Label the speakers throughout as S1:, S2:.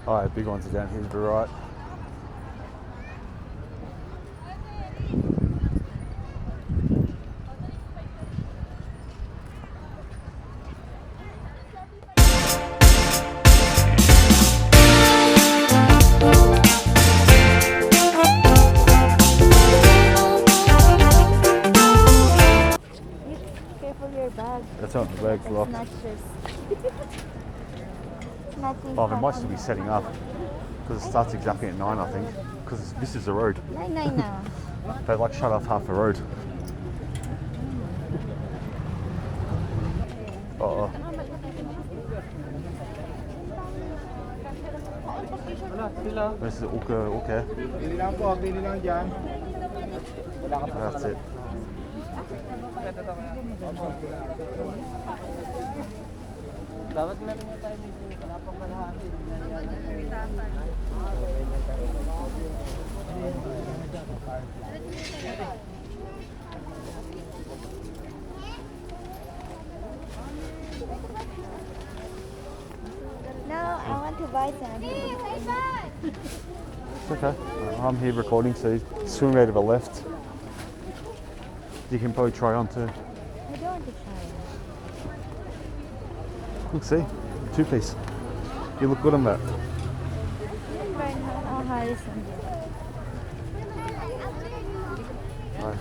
S1: Oh, big ones are down here to the right. That's not the bag's locked. Oh, they might still be setting up because it starts exactly at 9, I think. Because this is the road.
S2: 9 now.
S1: They like shut off half the road. Uh-oh. This is okay. That's it.
S2: No, I want to buy some.
S1: It's okay. I'm here recording, so swing way to the left. You can probably try on too.
S2: I don't want to try it.
S1: Look, see? 2-piece. You look good on that.
S2: Oh, Harrison.
S1: Nice.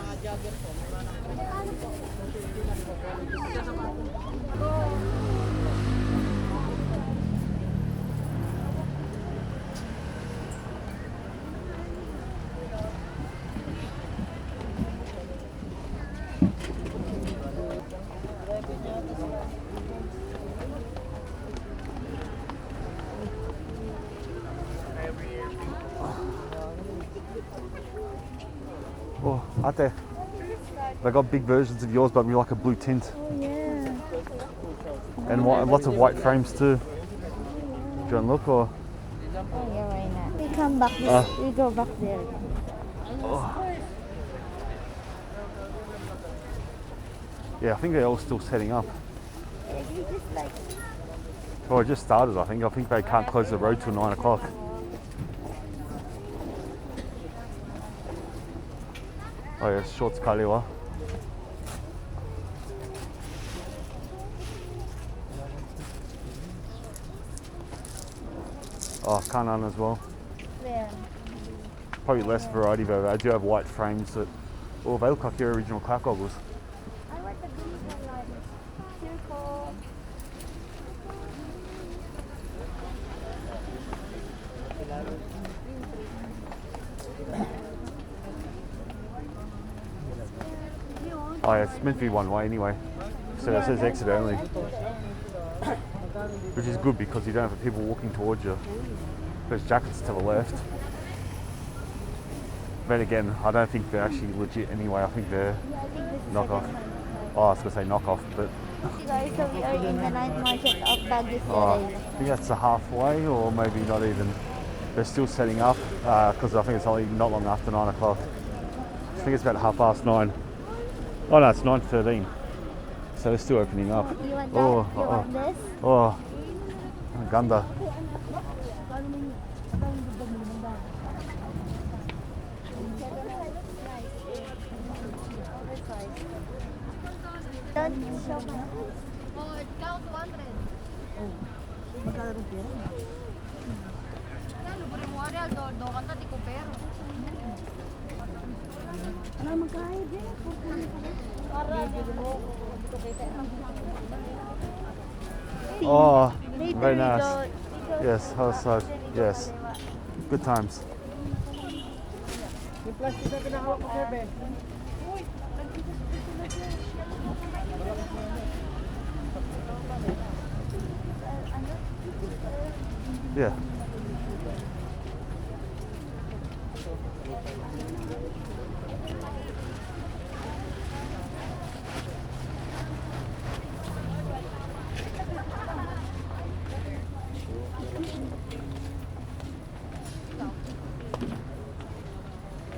S1: Oh, Ate, they got big versions of yours, but with like a blue tint.
S2: Oh, yeah.
S1: And lots of white frames too. Do you want to look or?
S2: Oh, yeah, why not? We come back, we go back there.
S1: Oh. Yeah, I think they're all still setting up. Oh, it just started, I think. I think they can't close the road till 9 o'clock. Oh yeah, shorts Kaliwa. Oh, Kanan as well.
S2: Where?
S1: Probably less variety, but they do have white frames that, oh, they look like your original cloud goggles.
S2: I want the green one. Circle.
S1: Oh yeah, it's meant to be one way anyway. So it says exit only. Which is good because you don't have people walking towards you. There's jackets to the left. Then again, I don't think they're actually legit anyway. I think they're knockoff. Oh, I was going to say knockoff, but...
S2: Guys, so we are in the night market of Baguio City.
S1: I think that's the halfway, or maybe not even. They're still setting up because I think it's only not long after 9 o'clock. I think it's about 9:30. Oh no, it's 9:13. So they're still opening up.
S2: You want that? You want this?
S1: Oh, ganda.
S2: Don't show me.
S3: Oh, it counts 100. Ano, buri mo ari do kanta di ko pero.
S2: Ano magkahid eh?
S1: Oh, very nice. Yes, outside. Yes. Good times. Yeah.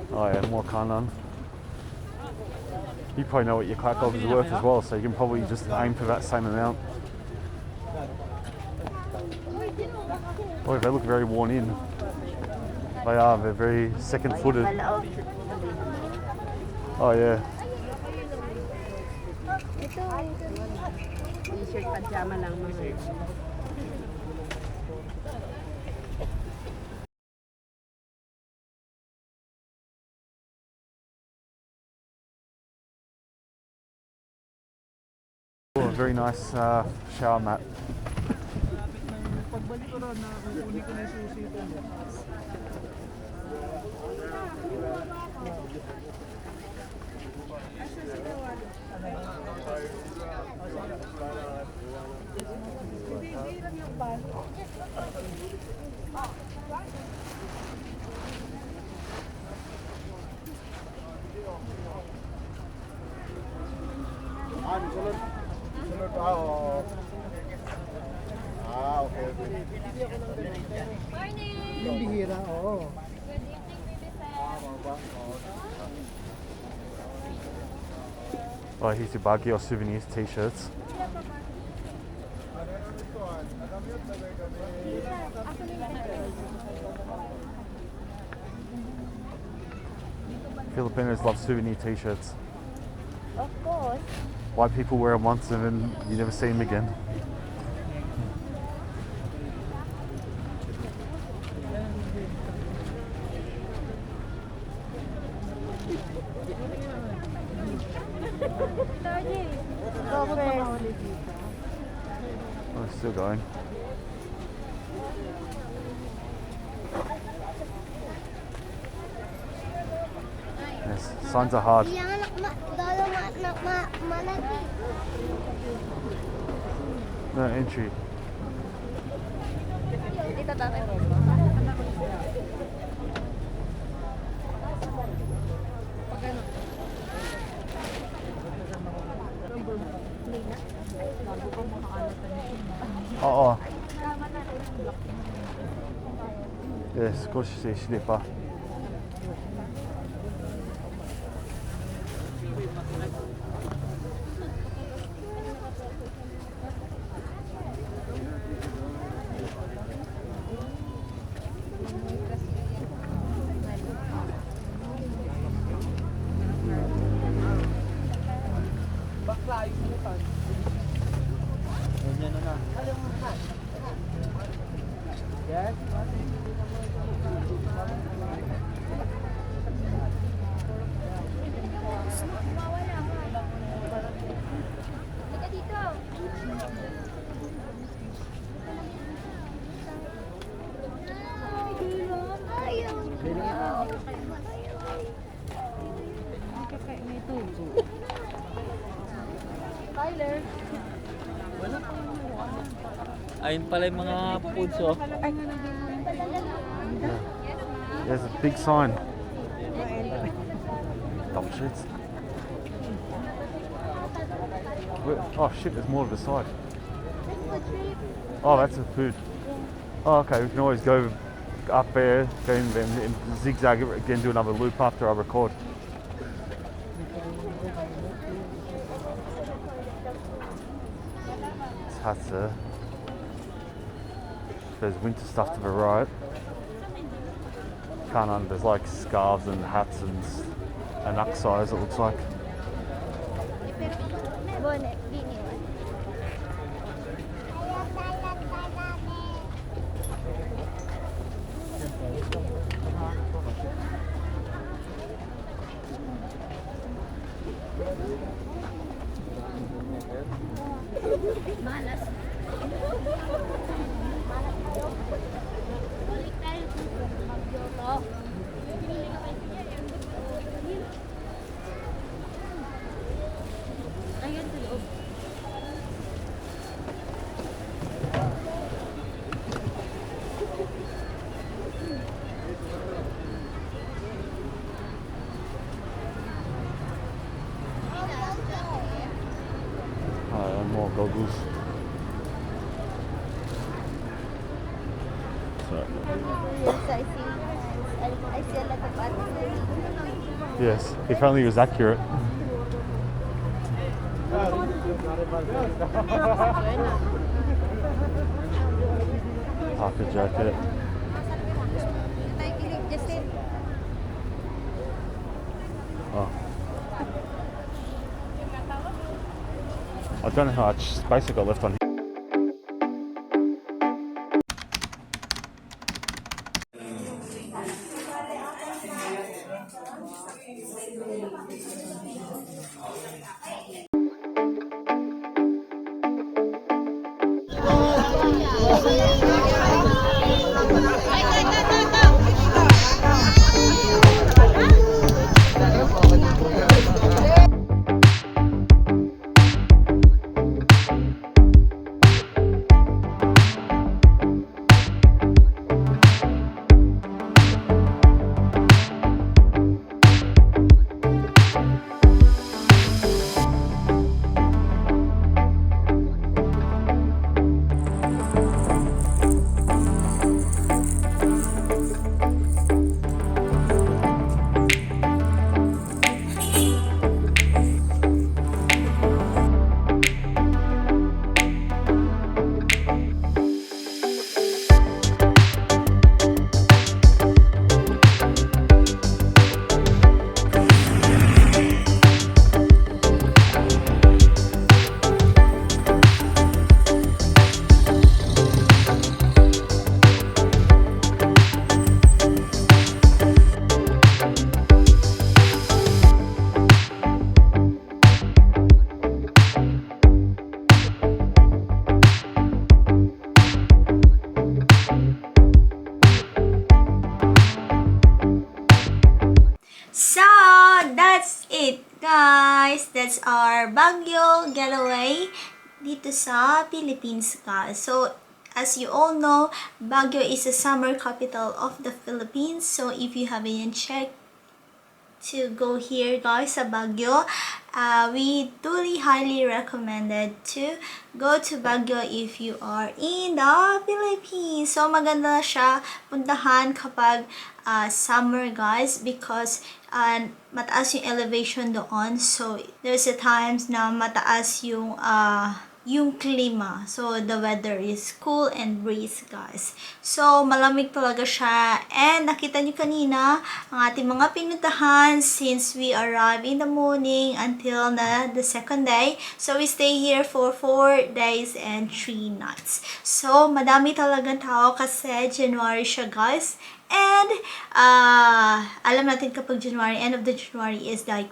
S1: Oh yeah, more Kanan. You probably know what your cloud goggles are worth as well, so you can probably just aim for that same amount. Oh, they look very worn in. They are. They're very second-footed. Oh yeah.
S4: T-shirt, pajama lang mga.
S1: Oh, a very nice shower mat.
S5: Yung bihira, oo.
S1: Oh, here's the Baguio souvenirs t-shirts. Filipinos love souvenir t-shirts.
S2: Of course.
S1: White people wear them once and then you never see them again.
S2: Go first.
S1: Oh, it's still going. Yes, signs are hard. No entry.
S2: Dito tatay.
S1: Oo. Yes,少ししてpa.
S2: Tyler.
S6: Ayun pala yung mga foods, oh.
S1: There's a big sign. Double shits. Oh shit, there's more to the side. Oh, that's the food. Oh, okay, we can always go up there, then zigzag it again, do another loop after I record. It's hats there. There's winter stuff to the right. Can't under, there's like scarves and hats and axis, it looks like.
S2: Bonnet, bini one. Malas. Balik tayo. Magyoto. Ayun sa loob.
S1: More goggles. So.
S2: Yes, I see. I see a lot of animals.
S1: Yes, if only it was accurate. parka jacket. Oh. I don't know how much space I got left on here.
S2: So, that's it, guys. That's our Baguio getaway dito sa Philippines, guys. So, as you all know, Baguio is the summer capital of the Philippines. So, if you haven't checked to go here, guys, sa Baguio, we truly highly recommended to go to Baguio if you are in the Philippines. So, maganda siya puntahan kapag summer, guys, because mataas yung elevation doon. So, there's a times na mataas yung klima. So, the weather is cool and breeze, guys. So, malamig talaga siya. And, nakita nyo kanina, ang ating mga pinuntahan since we arrived in the morning until the second day. So, we stay here for 4 days and 3 nights. So, madami talagang tao kasi January siya, guys. And, alam natin kapag January, end of the January is like,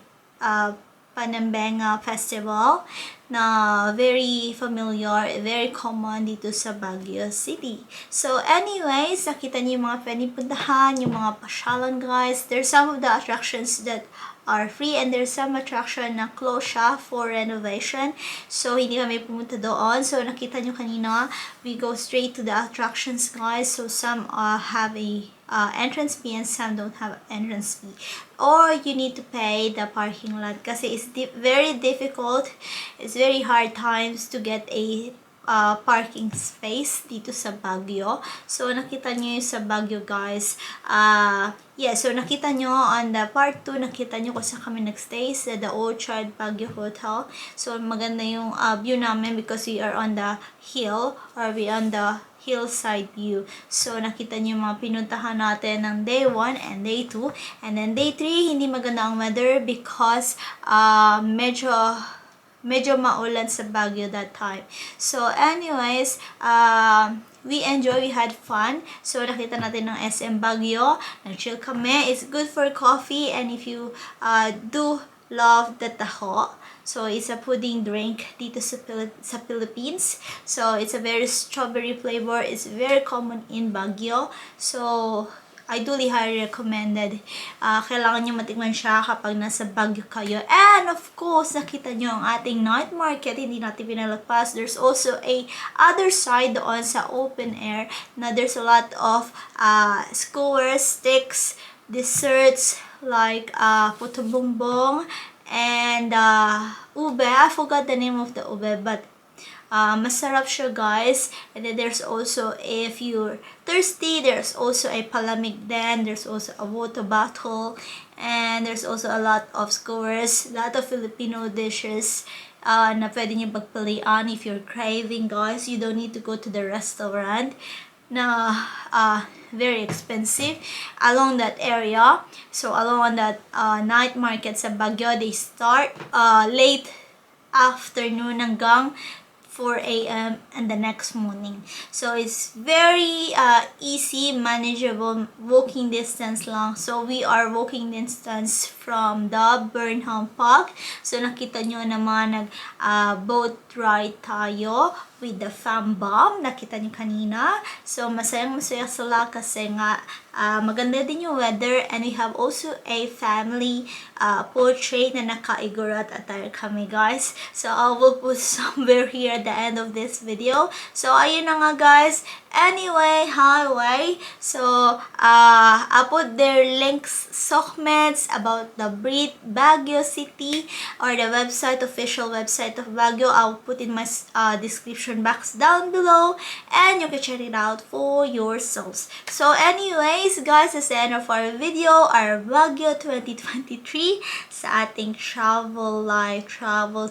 S2: Panambenga Festival na very familiar, very common dito sa Baguio City. So anyways, nakita niyo yung mga pwedeng puntahan, yung mga pasyalan, guys. There's some of the attractions that are free and there's some attraction na close siya for renovation. So hindi kami pumunta doon. So nakita niyo kanina, we go straight to the attractions, guys. So some have a entrance fee and some don't have entrance fee, or you need to pay the parking lot kasi it's very difficult, it's very hard times to get a parking space dito sa Baguio. So nakita nyo yung sa Baguio, guys. So nakita nyo on the part 2, nakita nyo kung saan kami nagstay sa the Orchard Baguio Hotel. So maganda yung view namin because we are on the hill, or we on the hillside view. So, nakita niyo yung mga pinuntahan natin ng day 1 and day 2. And then day 3, hindi maganda ang weather because medyo maulan sa Baguio that time. So, anyways, we enjoy, we had fun. So, nakita natin ng SM Baguio. Nag-chill kami. It's good for coffee. And if you do love the taho, so it's a pudding drink dito sa Philippines. So it's a very strawberry flavor. It's very common in Baguio. So I duly highly recommended. Kailangan nyo matikman siya kapag nasa Baguio kayo. And of course, nakita nyo ang ating night market. Hindi natin pinalagpas. There's also a other side doon sa open air na there's a lot of skewers, sticks, desserts like puto bongbong and ube. I forgot the name of the ube, but masarap siya, guys. And then there's also, if you're thirsty, there's also a palamig then. There's also a water bottle. And there's also a lot of skewers, a lot of Filipino dishes na pwede nyo pagpilian if you're craving, guys. You don't need to go to the restaurant. na very expensive along that area. So along that night market sa Baguio, they start late afternoon hanggang 4 a.m. and the next morning. So it's very easy, manageable, walking distance lang. So we are walking distance from the Burnham Park. So nakita nyo naman boat ride tayo with the Fambam. Nakita nyo kanina. So masayang masaya sila kasi nga maganda din yung weather, and we have also a family portrait na naka-igurat attire kami, guys. So I will put somewhere here at the end of this video. So ayun na nga, guys. Anyway, highway. So I'll put their links, documents about the Baguio City or the website, official website of Baguio. I'll put in my description box down below, and you can check it out for yourselves. So anyways, guys, that's the end of our video, our Baguio 2023 sa ating travel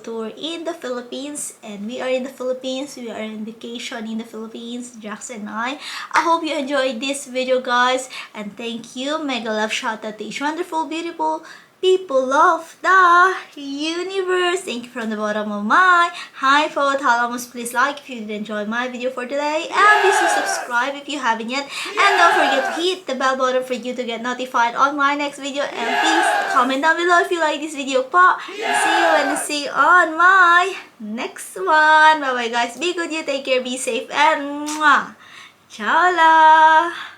S2: tour in the Philippines. And we are in the Philippines. We are on vacation in the Philippines, Jax and I hope you enjoyed this video, guys, and thank you. Mega love shout out to each wonderful, beautiful people of the universe. Thank you from the bottom of my heart. Please like if you did enjoy my video for today, and please subscribe if you haven't yet, and don't forget to hit the bell button for you to get notified on my next video, and please comment down below if you like this video pa. See you on my next one. Bye bye, guys. Be good, you take care, be safe, and mwah. Ciao la!